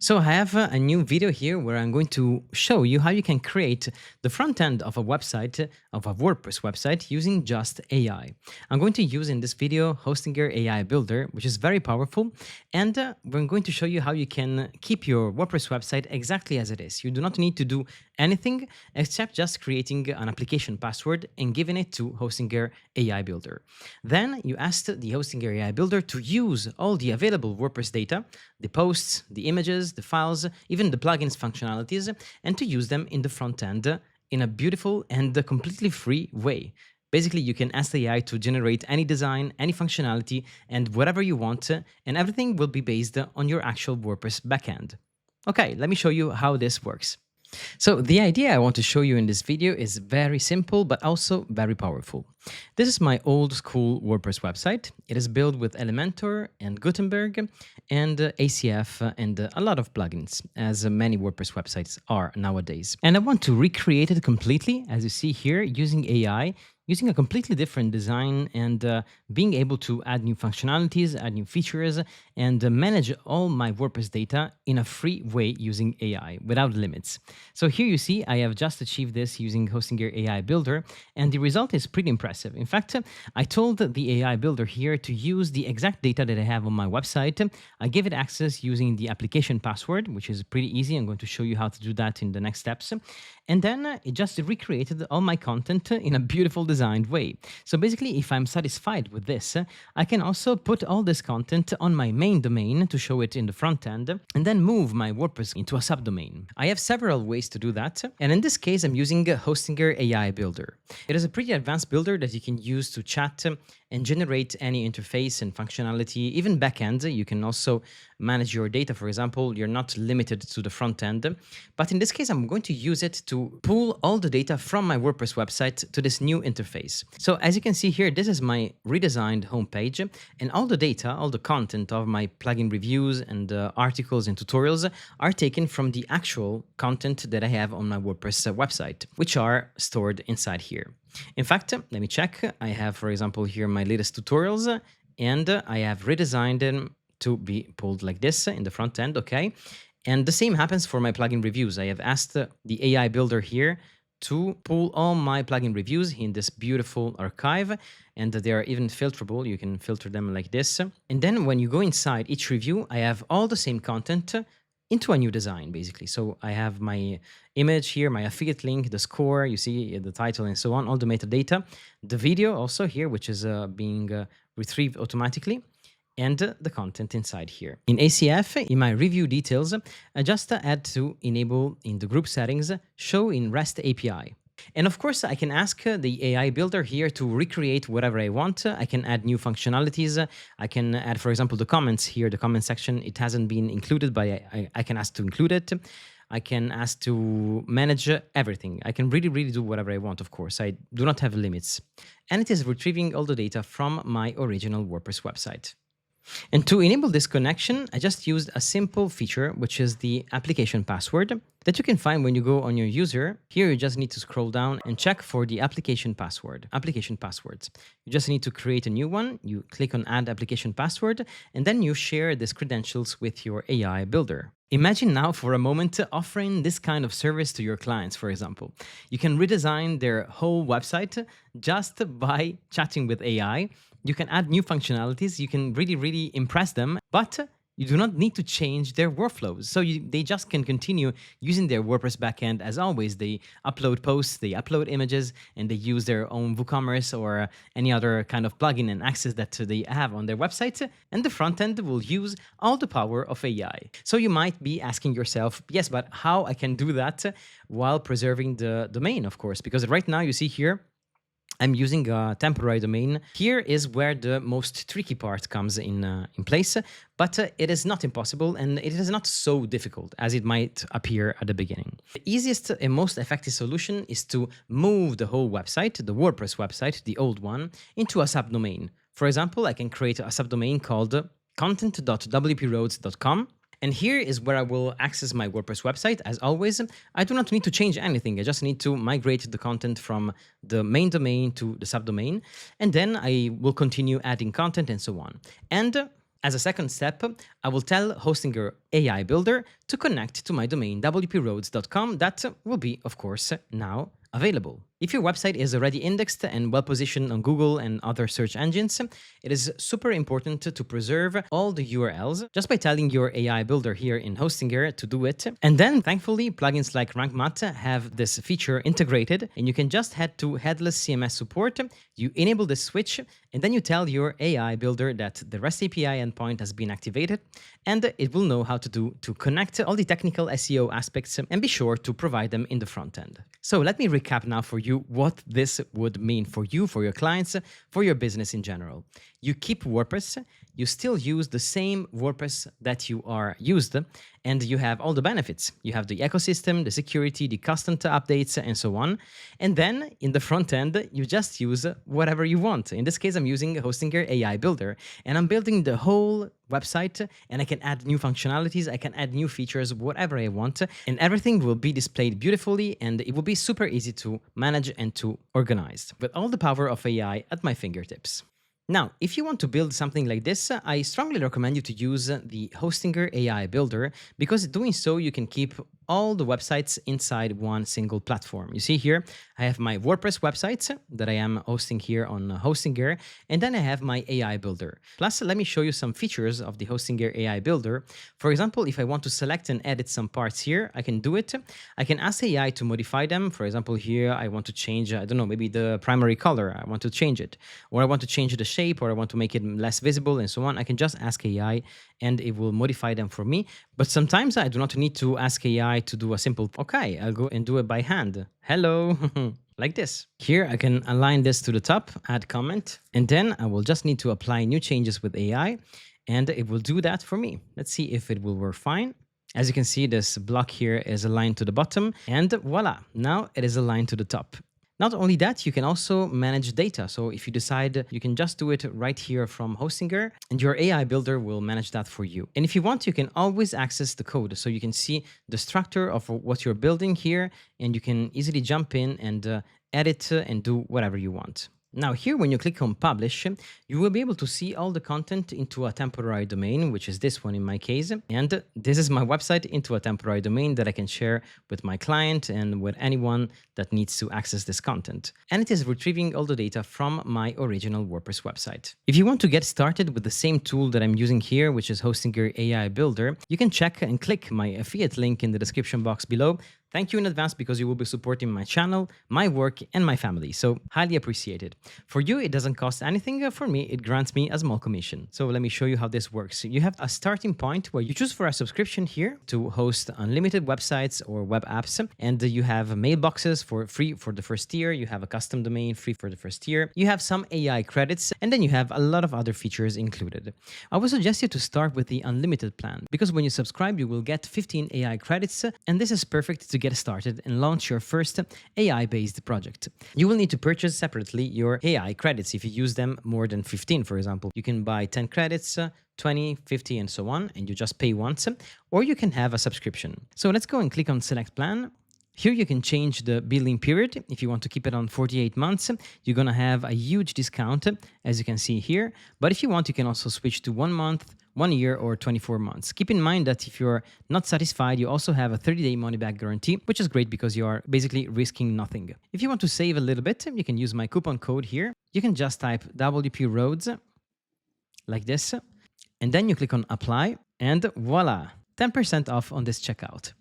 So I have a new video here where I'm going to show you how you can create the front end of a website, of a WordPress website using just AI. I'm going to use in this video Hostinger AI Builder, which is very powerful. And we're going to show you how you can keep your WordPress website exactly as it is. You do not need to do anything except just creating an application password and giving it to Hostinger AI Builder. Then you asked the Hostinger AI Builder to use all the available WordPress data, the posts, the images, the files, even the plugins functionalities, and to use them in the front end in a beautiful and completely free way. Basically, you can ask the AI to generate any design, any functionality, and whatever you want, and everything will be based on your actual WordPress backend. Okay, let me show you how this works. So the idea I want to show you in this video is very simple, but also very powerful. This is my old school WordPress website. It is built with Elementor and Gutenberg and ACF and a lot of plugins, as many WordPress websites are nowadays. And I want to recreate it completely, as you see here, using AI, using a completely different design and being able to add new functionalities, add new features, and manage all my WordPress data in a free way using AI without limits. So here you see I have just achieved this using Hostinger AI Builder, and the result is pretty impressive. In fact, I told the AI Builder here to use the exact data that I have on my website. I gave it access using the application password, which is pretty easy. I'm going to show you how to do that in the next steps. And then it just recreated all my content in a beautiful designed way. So basically, if I'm satisfied with this, I can also put all this content on my main domain to show it in the front end, and then move my WordPress into a subdomain. I have several ways to do that, and in this case, I'm using Hostinger AI Builder. It is a pretty advanced builder that you can use to chat and generate any interface and functionality, even backend. You can also manage your data. For example, you're not limited to the front end. But in this case, I'm going to use it to pull all the data from my WordPress website to this new interface. So as you can see here, this is my redesigned homepage, and all the data, all the content of my plugin reviews and articles and tutorials are taken from the actual content that I have on my WordPress website, which are stored inside here. In fact, let me check. I have, for example, here my latest tutorials, and I have redesigned them to be pulled like this in the front end, okay? And the same happens for my plugin reviews. I have asked the AI Builder here to pull all my plugin reviews in this beautiful archive, and they are even filterable. You can filter them like this. And then when you go inside each review, I have all the same content into a new design, basically. So I have my image here, my affiliate link, the score, you see the title and so on, all the metadata, the video also here, which is being retrieved automatically, and the content inside here. In ACF, in my review details, I just add to enable in the group settings, show in REST API. And of course, I can ask the AI Builder here to recreate whatever I want. I can add new functionalities. I can add, for example, the comments here, the comment section. It hasn't been included, but I can ask to include it. I can ask to manage everything. I can really do whatever I want, of course. I do not have limits. And it is retrieving all the data from my original WordPress website. And to enable this connection, I just used a simple feature, which is the application password that you can find when you go on your user. Here, you just need to scroll down and check for the application password, application passwords. You just need to create a new one. You click on add application password, and then you share these credentials with your AI Builder. Imagine now for a moment offering this kind of service to your clients, for example. You can redesign their whole website just by chatting with AI. You can add new functionalities. You can really impress them, but you do not need to change their workflows. So they just can continue using their WordPress backend as always. They upload posts, they upload images, and they use their own WooCommerce or any other kind of plugin and access that they have on their website. And the front end will use all the power of AI. So you might be asking yourself, yes, but how I can do that while preserving the domain, of course, because right now you see here, I'm using a temporary domain. Here is where the most tricky part comes in place, but it is not impossible and it is not so difficult as it might appear at the beginning. The easiest and most effective solution is to move the whole website, the WordPress website, the old one, into a subdomain. For example, I can create a subdomain called content.wproads.com. And here is where I will access my WordPress website. As always, I do not need to change anything. I just need to migrate the content from the main domain to the subdomain. And then I will continue adding content and so on. And As a second step, I will tell Hostinger AI Builder to connect to my domain wproads.com that will be, of course, now available. If your website is already indexed and well positioned on Google and other search engines, it is super important to preserve all the URLs just by telling your AI builder here in Hostinger to do it. And then, thankfully, plugins like RankMath have this feature integrated, and you can just head to Headless CMS support, you enable the switch, and then you tell your AI builder that the REST API endpoint has been activated, and it will know how to connect all the technical SEO aspects and be sure to provide them in the front end. So let me recap now for you what this would mean for you, for your clients, for your business in general. You keep WordPress, you still use the same WordPress that you are used, and you have all the benefits. You have the ecosystem, the security, the custom updates, and so on. And then in the front end, you just use whatever you want. In this case, I'm using Hostinger AI Builder, and I'm building the whole website, and I can add new functionalities, I can add new features, whatever I want, and everything will be displayed beautifully, and it will be super easy to manage and to organize with all the power of AI at my fingertips. Now, if you want to build something like this, I strongly recommend you to use the Hostinger AI Builder, because doing so you can keep all the websites inside one single platform. You see here, I have my WordPress websites that I am hosting here on Hostinger, and then I have my AI Builder. Plus, let me show you some features of the Hostinger AI Builder. For example, if I want to select and edit some parts here, I can do it. I can ask AI to modify them. For example, here I want to change, I don't know, maybe the primary color, I want to change it, or I want to change the shape, or I want to make it less visible, and so on. I can just ask AI and it will modify them for me. But sometimes I do not need to ask AI to do a simple, okay, I'll go and do it by hand. Hello, like this. Here I can align this to the top, add comment, and then I will just need to apply new changes with AI, and it will do that for me. Let's see if it will work fine. As you can see, this block here is aligned to the bottom, and voila, now it is aligned to the top. Not only that, you can also manage data. So if you decide, you can just do it right here from Hostinger, and your AI builder will manage that for you. And if you want, you can always access the code. So you can see the structure of what you're building here, and you can easily jump in and edit and do whatever you want. Now here, when you click on publish, you will be able to see all the content into a temporary domain, which is this one in my case. And this is my website into a temporary domain that I can share with my client and with anyone that needs to access this content. And it is retrieving all the data from my original WordPress website. If you want to get started with the same tool that I'm using here, which is Hostinger AI Builder, you can check and click my affiliate link in the description box below. Thank you in advance, because you will be supporting my channel, my work, and my family, so highly appreciated. For you, it doesn't cost anything. For me, it grants me a small commission. So let me show you how this works. You have a starting point where you choose for a subscription here to host unlimited websites or web apps, and you have mailboxes for free for the first year. You have a custom domain free for the first year. You have some AI credits, and then you have a lot of other features included. I would suggest you to start with the unlimited plan, because when you subscribe, you will get 15 AI credits, and this is perfect to get started and launch your first AI-based project. You will need to purchase separately your AI credits if you use them more than 15, for example. You can buy 10 credits, 20, 50, and so on, and you just pay once, or you can have a subscription. So let's go and click on Select Plan. Here you can change the billing period. If you want to keep it on 48 months, you're going to have a huge discount, as you can see here. But if you want, you can also switch to 1 month, 1 year, or 24 months. Keep in mind that if you're not satisfied, you also have a 30-day money-back guarantee, which is great because you are basically risking nothing. If you want to save a little bit, you can use my coupon code here. You can just type wproads like this, and then you click on Apply, and voila, 10% off on this checkout.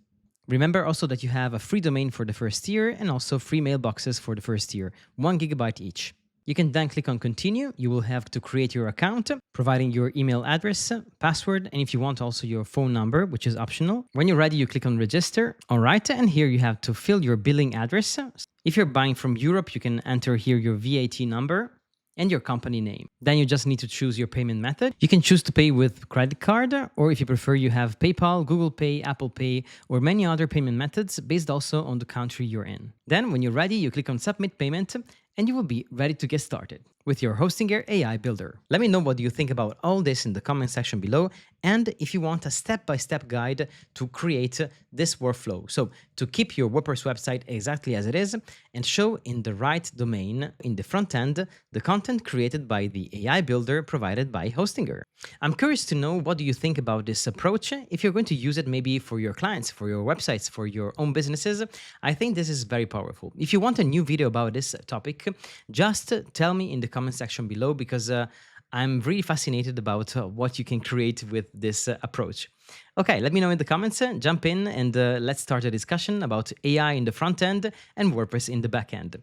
Remember also that you have a free domain for the first year and also free mailboxes for the first year, 1 GB each. You can then click on Continue. You will have to create your account, providing your email address, password, and if you want also your phone number, which is optional. When you're ready, you click on Register. All right, and here you have to fill your billing address. If you're buying from Europe, you can enter here your VAT number and your company name. Then you just need to choose your payment method. You can choose to pay with credit card, or if you prefer, you have PayPal, Google Pay, Apple Pay, or many other payment methods based also on the country you're in. Then when you're ready, you click on Submit Payment, and you will be ready to get started with your Hostinger AI Builder. Let me know what you think about all this in the comment section below, and if you want a step-by-step guide to create this workflow. So to keep your WordPress website exactly as it is and show in the right domain in the front end the content created by the AI builder provided by Hostinger. I'm curious to know, what do you think about this approach? If you're going to use it maybe for your clients, for your websites, for your own businesses, I think this is very powerful. If you want a new video about this topic, just tell me in the comment section below, because I'm really fascinated about what you can create with this approach. Okay, let me know in the comments, jump in, and let's start a discussion about AI in the front end and WordPress in the back end.